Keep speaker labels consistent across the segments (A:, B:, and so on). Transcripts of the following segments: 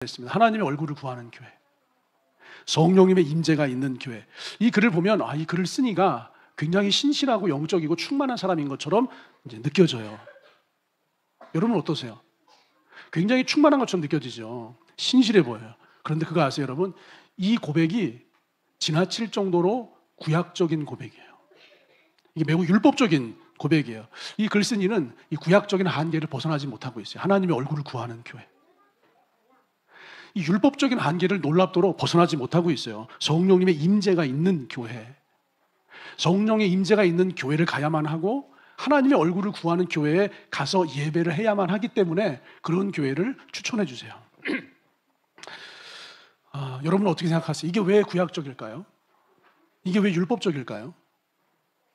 A: 했습니다. 하나님의 얼굴을 구하는 교회, 성령님의 임재가 있는 교회. 이 글을 보면 이 글을 쓰니가 굉장히 신실하고 영적이고 충만한 사람인 것처럼 이제 느껴져요. 여러분 어떠세요? 굉장히 충만한 것처럼 느껴지죠. 신실해 보여요. 그런데 그거 아세요, 여러분? 이 고백이 지나칠 정도로 구약적인 고백이에요. 이게 매우 율법적인 고백이에요. 이 글쓴이는 이 구약적인 한계를 벗어나지 못하고 있어요. 하나님의 얼굴을 구하는 교회. 이 율법적인 한계를 놀랍도록 벗어나지 못하고 있어요. 성령님의 임재가 있는 교회, 성령의 임재가 있는 교회를 가야만 하고 하나님의 얼굴을 구하는 교회에 가서 예배를 해야만 하기 때문에 그런 교회를 추천해 주세요. 여러분은 어떻게 생각하세요? 이게 왜 구약적일까요? 이게 왜 율법적일까요?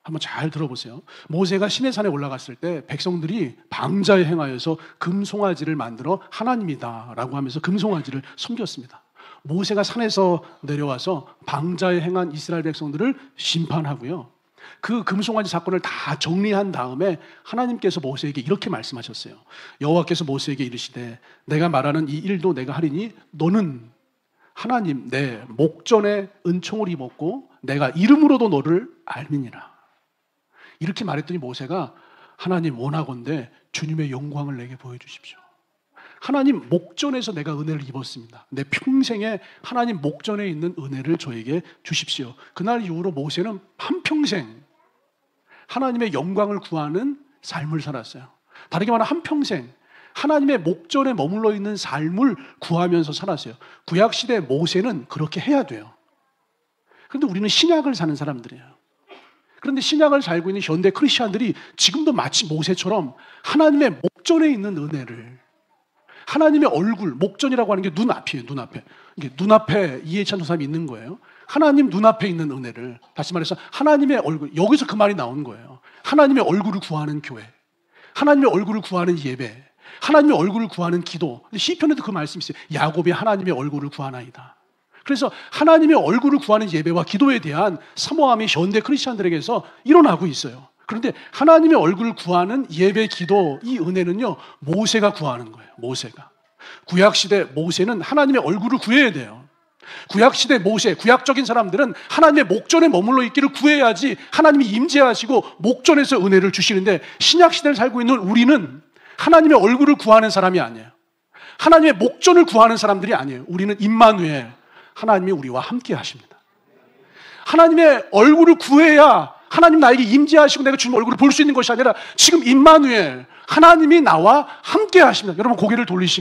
A: 한번 잘 들어보세요. 모세가 시내산에 올라갔을 때 백성들이 방자에 행하여서 금송아지를 만들어 하나님이다 라고 하면서 금송아지를 섬겼습니다. 모세가 산에서 내려와서 방자에 행한 이스라엘 백성들을 심판하고요, 그 금송아지 사건을 다 정리한 다음에 하나님께서 모세에게 이렇게 말씀하셨어요. 여호와께서 모세에게 이르시되 내가 말하는 이 일도 내가 하리니 너는 하나님 내 목전에 은총을 입었고 내가 이름으로도 너를 알미니라. 이렇게 말했더니 모세가 하나님 원하건대 주님의 영광을 내게 보여주십시오. 하나님 목전에서 내가 은혜를 입었습니다. 내 평생에 하나님 목전에 있는 은혜를 저에게 주십시오. 그날 이후로 모세는 한평생 하나님의 영광을 구하는 삶을 살았어요. 다르게 말하면 한평생 하나님의 목전에 머물러 있는 삶을 구하면서 살았어요. 구약시대 모세는 그렇게 해야 돼요. 그런데 우리는 신약을 사는 사람들이에요. 그런데 신약을 살고 있는 현대 크리스찬들이 지금도 마치 모세처럼 하나님의 목전에 있는 은혜를, 하나님의 얼굴, 목전이라고 하는 게 눈앞이에요. 눈앞에. 이게 눈앞에 이해찬 전사님이 있는 거예요. 하나님 눈앞에 있는 은혜를, 다시 말해서 하나님의 얼굴, 여기서 그 말이 나오는 거예요. 하나님의 얼굴을 구하는 교회, 하나님의 얼굴을 구하는 예배, 하나님의 얼굴을 구하는 기도. 시편에도 그 말씀이 있어요. 야곱이 하나님의 얼굴을 구하나이다. 그래서 하나님의 얼굴을 구하는 예배와 기도에 대한 사모함이 현대 크리스찬들에게서 일어나고 있어요. 그런데 하나님의 얼굴을 구하는 예배, 기도, 이 은혜는요, 모세가 구하는 거예요. 모세가. 구약시대 모세는 하나님의 얼굴을 구해야 돼요. 구약시대 모세, 구약적인 사람들은 하나님의 목전에 머물러 있기를 구해야지 하나님이 임재하시고 목전에서 은혜를 주시는데, 신약시대를 살고 있는 우리는 하나님의 얼굴을 구하는 사람이 아니에요. 하나님의 목전을 구하는 사람들이 아니에요. 우리는 임마누엘, 하나님이 우리와 함께 하십니다. 하나님의 얼굴을 구해야 하나님 나에게 임재하시고 내가 주님 얼굴을 볼 수 있는 것이 아니라 지금 임마누엘, 하나님이 나와 함께 하십니다. 여러분 고개를 돌리시고